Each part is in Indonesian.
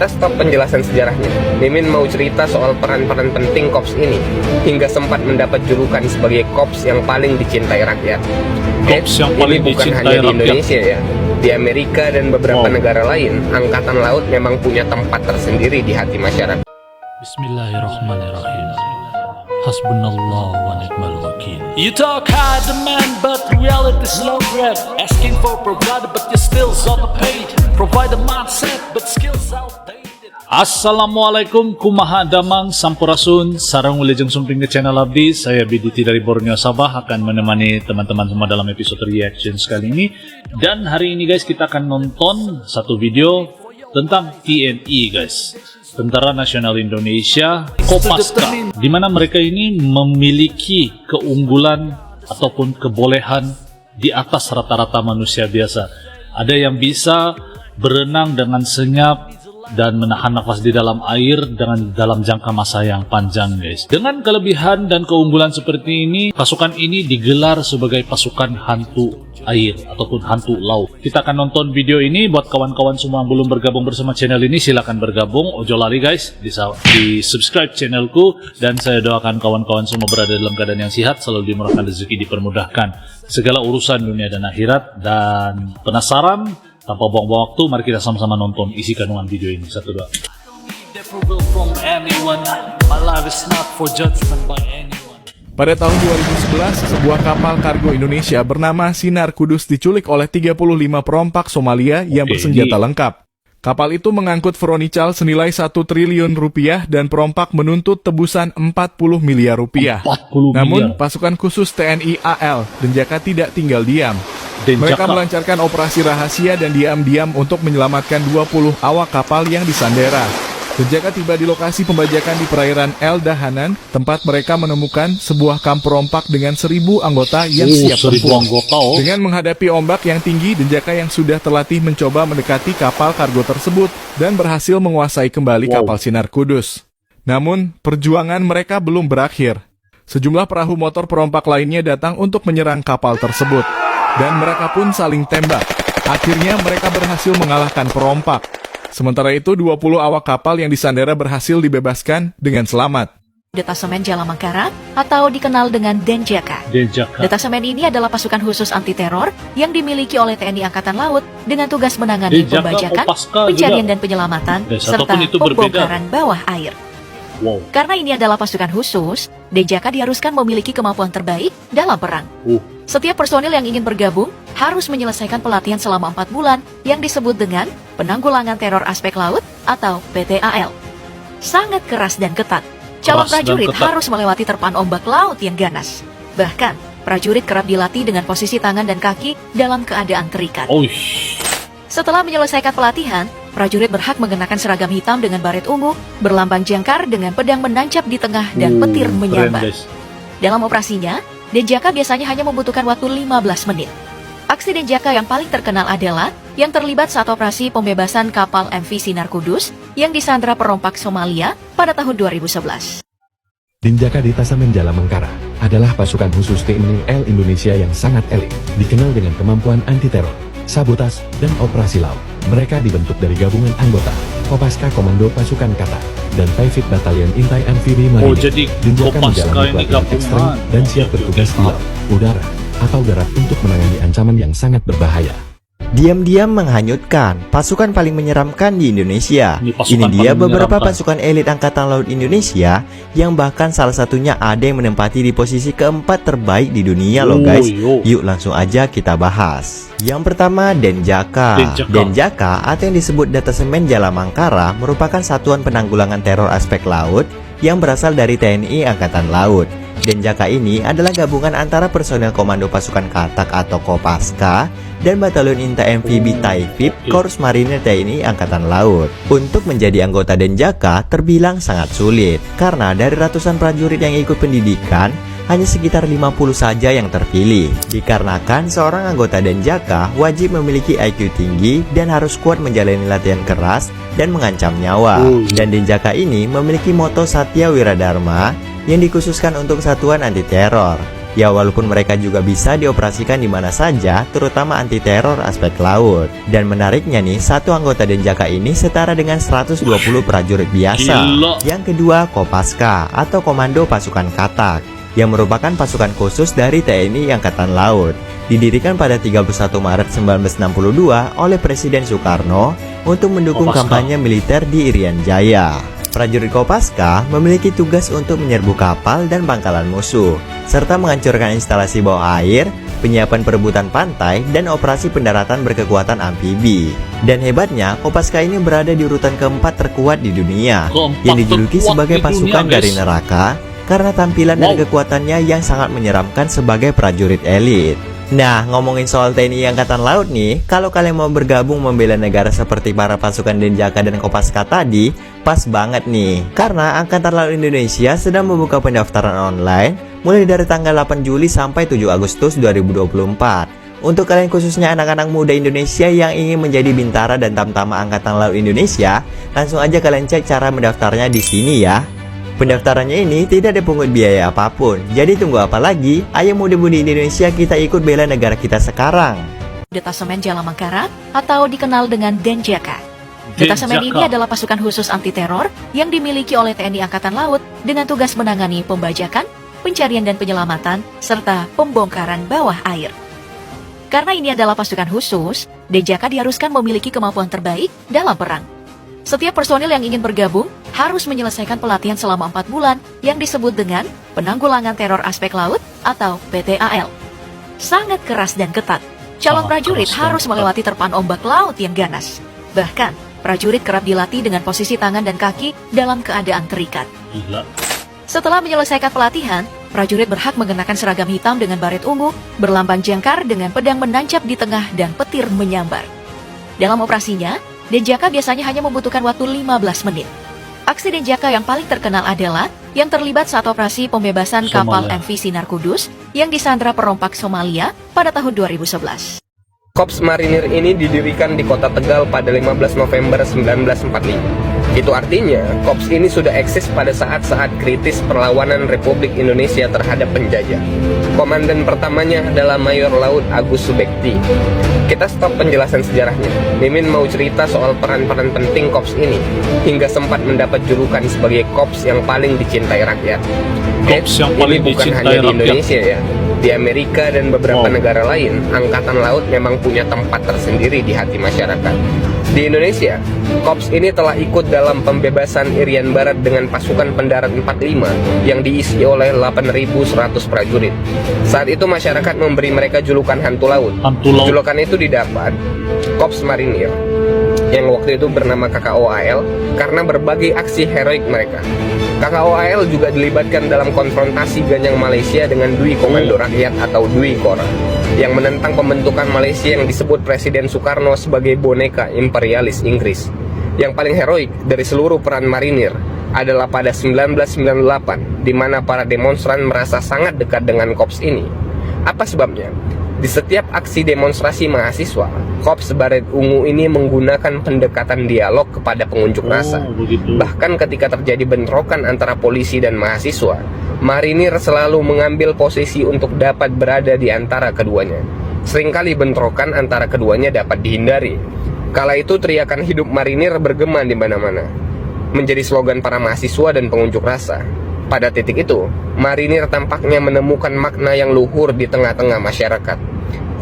Kita stop penjelasan sejarahnya. Mimin mau cerita soal peran-peran penting Kops ini, hingga sempat mendapat julukan sebagai Kops yang paling dicintai rakyat. Kops yang paling ini bukan dicintai hanya di rakyat. Indonesia ya. Di Amerika dan beberapa negara lain, Angkatan Laut memang punya tempat tersendiri di hati masyarakat. Bismillahirrahmanirrahim. Hasbunallah wa ni'mal wakil. You talk high demand but reality's low grab. Asking for provider but you're still underpaid. Provide a mindset but skills outdated. Assalamualaikum kumaha damang sampurasun. Sarang wilujeng sumping ke channel abdi. Saya BDT dari Borneo Sabah akan menemani teman-teman semua dalam episode reaction kali ini. Dan hari ini guys kita akan nonton satu video tentang TNI guys, Tentara Nasional Indonesia Kopaska, di mana mereka ini memiliki keunggulan ataupun kebolehan di atas rata-rata manusia biasa. Ada yang bisa berenang dengan senyap dan menahan nafas di dalam air dengan dalam jangka masa yang panjang guys. Dengan kelebihan dan keunggulan seperti ini, pasukan ini digelar sebagai pasukan hantu air ataupun hantu laut. Kita akan nonton video ini. Buat kawan-kawan semua yang belum bergabung bersama channel ini, silahkan bergabung. Ojo lali guys, di subscribe channelku. Dan saya doakan kawan-kawan semua berada dalam keadaan yang sehat, selalu dimurahkan rezeki, dipermudahkan segala urusan dunia dan akhirat. Dan penasaran? Tanpa buang-buang waktu, mari kita sama-sama nonton isi kandungan video ini. 1, 2. Pada tahun 2011, sebuah kapal kargo Indonesia bernama Sinar Kudus diculik oleh 35 perompak Somalia yang bersenjata lengkap. Kapal itu mengangkut veronical senilai 1 triliun rupiah dan perompak menuntut tebusan 40 miliar rupiah. Namun, pasukan khusus TNI AL Denjaka tidak tinggal diam. Mereka melancarkan operasi rahasia dan diam-diam untuk menyelamatkan 20 awak kapal yang disandera. Denjaka tiba di lokasi pembajakan di perairan El Dahanan, tempat mereka menemukan sebuah kamp perompak dengan 1.000 anggota yang siap tempur. Dengan menghadapi ombak yang tinggi, Denjaka yang sudah terlatih mencoba mendekati kapal kargo tersebut dan berhasil menguasai kembali kapal Sinar Kudus. Namun, perjuangan mereka belum berakhir. Sejumlah perahu motor perompak lainnya datang untuk menyerang kapal tersebut. Dan mereka pun saling tembak. Akhirnya mereka berhasil mengalahkan perompak. Sementara itu 20 awak kapal yang disandera berhasil dibebaskan dengan selamat. Detasemen Jalamangkara atau dikenal dengan Denjaka. Detasemen ini adalah pasukan khusus anti-teror yang dimiliki oleh TNI Angkatan Laut dengan tugas menangani pembajakan, pencarian dan penyelamatan, serta pembongkaran bawah air. Karena ini adalah pasukan khusus, Denjaka diharuskan memiliki kemampuan terbaik dalam perang. Setiap personil yang ingin bergabung harus menyelesaikan pelatihan selama 4 bulan yang disebut dengan Penanggulangan Teror Aspek Laut atau PTAL. Sangat keras dan ketat. Calon prajurit harus melewati terpaan ombak laut yang ganas. Bahkan, prajurit kerap dilatih dengan posisi tangan dan kaki dalam keadaan terikat. Setelah menyelesaikan pelatihan, prajurit berhak mengenakan seragam hitam dengan baret ungu, berlambang jangkar dengan pedang menancap di tengah dan petir menyambar. Dalam operasinya, Denjaka biasanya hanya membutuhkan waktu 15 menit. Aksi Denjaka yang paling terkenal adalah yang terlibat saat operasi pembebasan kapal MV Sinar Kudus yang disandra perompak Somalia pada tahun 2011. Denjaka Detasemen Jalamangkara adalah pasukan khusus TNI AL Indonesia yang sangat elit, dikenal dengan kemampuan anti-teror, sabotas, dan operasi laut. Mereka dibentuk dari gabungan anggota Kopaska Komando Pasukan Kata dan Private Battalion Intai Amfibi Marine. Jadi Denjaka menjalani pelatihan ekstrem dan siap bertugas di laut, udara, atau darat untuk menangani ancaman yang sangat berbahaya. Diam-diam menghanyutkan pasukan paling menyeramkan di Indonesia. Ini dia beberapa pasukan elit Angkatan Laut Indonesia yang bahkan salah satunya ada yang menempati di posisi keempat terbaik di dunia loh guys. Yuk langsung aja kita bahas. Yang pertama, Denjaka. Denjaka atau yang disebut Detasemen Jalamangkara merupakan satuan penanggulangan teror aspek laut yang berasal dari TNI Angkatan Laut. Denjaka ini adalah gabungan antara personel Komando Pasukan Katak atau Kopaska dan Batalion Intai Amfibi Taifib Korps Marinir TNI Angkatan Laut. Untuk menjadi anggota Denjaka terbilang sangat sulit karena dari ratusan prajurit yang ikut pendidikan hanya sekitar 50 saja yang terpilih. Dikarenakan seorang anggota Denjaka wajib memiliki IQ tinggi dan harus kuat menjalani latihan keras dan mengancam nyawa. Dan Denjaka ini memiliki moto Satya Wiradharma yang dikhususkan untuk satuan anti teror. Ya walaupun mereka juga bisa dioperasikan di mana saja, terutama anti teror aspek laut. Dan menariknya nih, satu anggota Denjaka ini setara dengan 120 prajurit biasa. Yang kedua, Kopaska atau Komando Pasukan Katak, yang merupakan pasukan khusus dari TNI Angkatan Laut. Didirikan pada 31 Maret 1962 oleh Presiden Soekarno untuk mendukung kampanye militer di Irian Jaya. Prajurit Kopaska memiliki tugas untuk menyerbu kapal dan pangkalan musuh, serta menghancurkan instalasi bawah air, penyiapan perebutan pantai, dan operasi pendaratan berkekuatan amfibi. Dan hebatnya, Kopaska ini berada di urutan keempat terkuat di dunia, yang dijuluki sebagai pasukan dari neraka, karena tampilan dan kekuatannya yang sangat menyeramkan sebagai prajurit elit. Nah, ngomongin soal TNI Angkatan Laut nih, kalau kalian mau bergabung membela negara seperti para pasukan Denjaka dan Kopaska tadi, pas banget nih. Karena Angkatan Laut Indonesia sedang membuka pendaftaran online mulai dari tanggal 8 Juli sampai 7 Agustus 2024. Untuk kalian khususnya anak-anak muda Indonesia yang ingin menjadi bintara dan tamtama Angkatan Laut Indonesia, langsung aja kalian cek cara mendaftarnya di sini ya. Pendaftarannya ini tidak dipungut biaya apapun. Jadi tunggu apa lagi? Ayo muda-mudi Indonesia, kita ikut bela negara kita sekarang. Detasemen Jala Mangkara atau dikenal dengan Denjaka. Detasemen ini adalah pasukan khusus anti teror yang dimiliki oleh TNI Angkatan Laut dengan tugas menangani pembajakan, pencarian dan penyelamatan, serta pembongkaran bawah air. Karena ini adalah pasukan khusus, Denjaka diharuskan memiliki kemampuan terbaik dalam perang. Setiap personil yang ingin bergabung harus menyelesaikan pelatihan selama 4 bulan yang disebut dengan Penanggulangan Teror Aspek Laut atau PTAL. Sangat keras dan ketat. Calon prajurit harus melewati terpaan ombak laut yang ganas. Bahkan, prajurit kerap dilatih dengan posisi tangan dan kaki dalam keadaan terikat. Setelah menyelesaikan pelatihan, prajurit berhak mengenakan seragam hitam dengan baret ungu, berlambang jangkar dengan pedang menancap di tengah dan petir menyambar. Dalam operasinya, Denjaka biasanya hanya membutuhkan waktu 15 menit. Aksi Denjaka yang paling terkenal adalah yang terlibat saat operasi pembebasan kapal MV Sinar Kudus yang disandra perompak Somalia pada tahun 2011. Korps Marinir ini didirikan di kota Tegal pada 15 November 1945. Itu artinya, korps ini sudah eksis pada saat-saat kritis perlawanan Republik Indonesia terhadap penjajah. Komandan pertamanya adalah Mayor Laut Agus Subekti. Kita stop penjelasan sejarahnya. Mimin mau cerita soal peran-peran penting korps ini, hingga sempat mendapat julukan sebagai korps yang paling dicintai rakyat. Korps yang paling ini bukan dicintai hanya di rakyat. Indonesia ya. Di Amerika dan beberapa negara lain, Angkatan Laut memang punya tempat tersendiri di hati masyarakat. Di Indonesia, korps ini telah ikut dalam pembebasan Irian Barat dengan pasukan pendarat 45 yang diisi oleh 8.100 prajurit. Saat itu masyarakat memberi mereka julukan hantu laut. Julukan itu didapat Korps Marinir yang waktu itu bernama KKOAL karena berbagai aksi heroik mereka. KKOAL juga dilibatkan dalam konfrontasi Ganyang Malaysia dengan Dwi Komando Rakyat atau Dwi Kora yang menentang pembentukan Malaysia yang disebut Presiden Soekarno sebagai boneka imperialis Inggris. Yang paling heroik dari seluruh peran marinir adalah pada 1998 di mana para demonstran merasa sangat dekat dengan korps ini. Apa sebabnya? Di setiap aksi demonstrasi mahasiswa, Korps Baret Ungu ini menggunakan pendekatan dialog kepada pengunjuk rasa. Bahkan ketika terjadi bentrokan antara polisi dan mahasiswa, marinir selalu mengambil posisi untuk dapat berada di antara keduanya. Seringkali bentrokan antara keduanya dapat dihindari. Kala itu teriakan hidup marinir bergema di mana-mana, menjadi slogan para mahasiswa dan pengunjuk rasa. Pada titik itu, marinir tampaknya menemukan makna yang luhur di tengah-tengah masyarakat.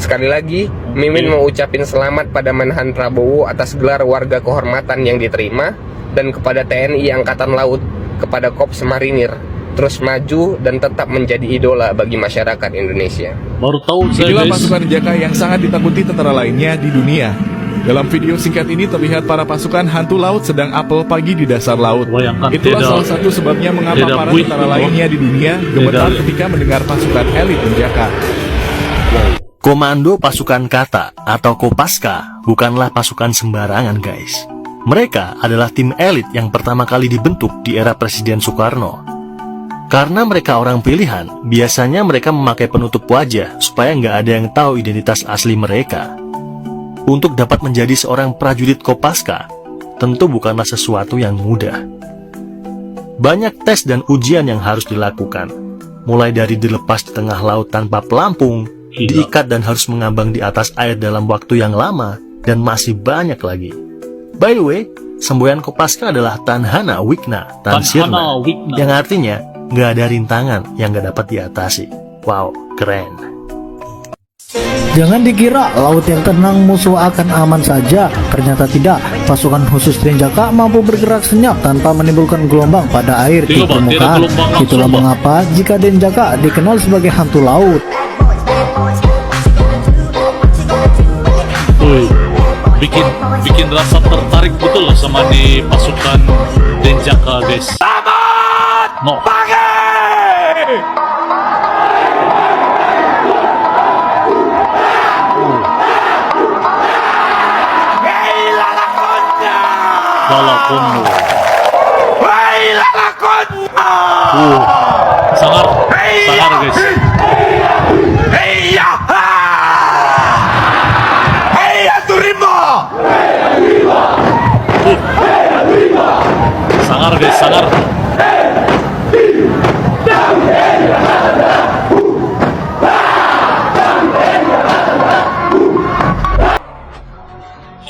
Sekali lagi, Mimin mau ucapin selamat pada Menhan Prabowo atas gelar warga kehormatan yang diterima, dan kepada TNI Angkatan Laut, kepada Korps Marinir, terus maju dan tetap menjadi idola bagi masyarakat Indonesia. Baru tahu saya, Inilah guys. pasukan Denjaka yang sangat ditakuti tentara lainnya di dunia. Dalam video singkat ini terlihat para pasukan hantu laut sedang apel pagi di dasar laut. Bayangkan, Itulah salah satu sebabnya mengapa tidak para buit tentara gitu. lainnya di dunia gemetar ketika mendengar pasukan elit Denjaka. Komando Pasukan Kata atau Kopaska bukanlah pasukan sembarangan, guys. Mereka adalah tim elit yang pertama kali dibentuk di era Presiden Soekarno. Karena mereka orang pilihan, biasanya mereka memakai penutup wajah supaya nggak ada yang tahu identitas asli mereka. Untuk dapat menjadi seorang prajurit Kopaska, tentu bukanlah sesuatu yang mudah. Banyak tes dan ujian yang harus dilakukan, mulai dari dilepas di tengah laut tanpa pelampung, diikat dan harus mengambang di atas air dalam waktu yang lama, dan masih banyak lagi. By the way, semboyan Kopaska adalah Tanhana Wigna Tansirna, yang artinya nggak ada rintangan yang nggak dapat diatasi. Wow, keren. Jangan dikira laut yang tenang musuh akan aman saja. Ternyata tidak. Pasukan khusus Denjaka mampu bergerak senyap tanpa menimbulkan gelombang pada air di permukaan. Itulah mengapa jika Denjaka dikenal sebagai hantu laut. Bikin rasa tertarik betul loh sama di pasukan Denjaka, guys. Selamat pagi. Lalakonmu. Sangar guys. Sangar guys, sangar.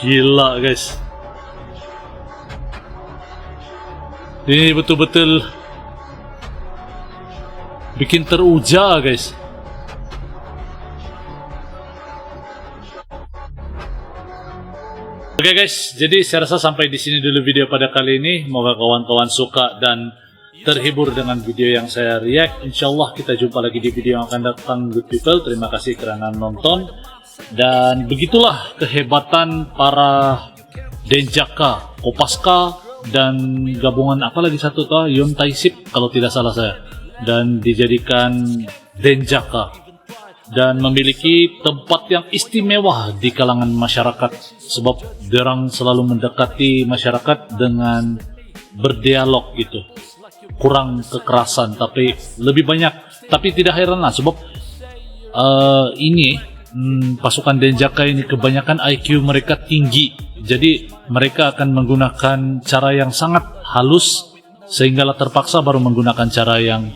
Gila guys. Ini betul-betul bikin teruja guys. Oke guys, jadi saya rasa sampai di sini dulu video pada kali ini. Semoga kawan-kawan suka dan terhibur dengan video yang saya react. Insyaallah kita jumpa lagi di video yang akan datang, good people. Terima kasih karena nonton. Dan begitulah kehebatan para Denjaka, Kopaska, dan gabungan apa lagi satu tuh, Yontaisip kalau tidak salah saya, dan dijadikan Denjaka dan memiliki tempat yang istimewa di kalangan masyarakat sebab derang selalu mendekati masyarakat dengan berdialog gitu, kurang kekerasan tapi lebih banyak, tapi tidak heran lah sebab pasukan Denjaka ini kebanyakan IQ mereka tinggi, jadi mereka akan menggunakan cara yang sangat halus sehinggalah terpaksa baru menggunakan cara yang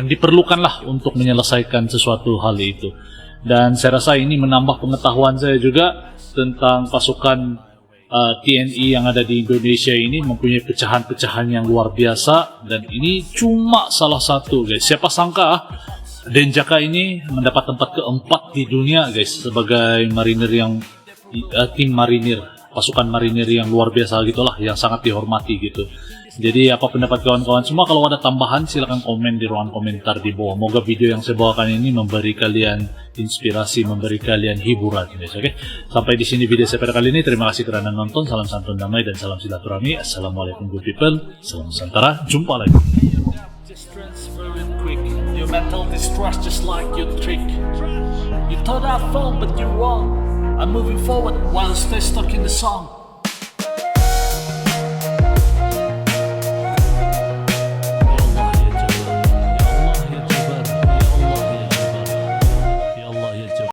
diperlukan lah untuk menyelesaikan sesuatu hal itu. Dan saya rasa ini menambah pengetahuan saya juga tentang pasukan TNI yang ada di Indonesia ini mempunyai pecahan-pecahan yang luar biasa, dan ini cuma salah satu guys. Siapa sangka Denjaka ini mendapat tempat keempat di dunia guys sebagai marinir yang tim marinir, pasukan marinir yang luar biasa gitulah, yang sangat dihormati gitu. Jadi apa pendapat kawan-kawan semua? Kalau ada tambahan silahkan komen di ruang komentar di bawah. Moga video yang saya bawakan ini memberi kalian inspirasi, memberi kalian hiburan guys. Oke, sampai di sini video saya pada kali ini. Terima kasih karena nonton. Salam santun damai dan salam silaturahmi. Assalamualaikum good people. Salam Nusantara. Jumpa lagi. Your mental distress just like your trick. You thought I fell but you're wrong. I'm moving forward while I stay stuck in the song.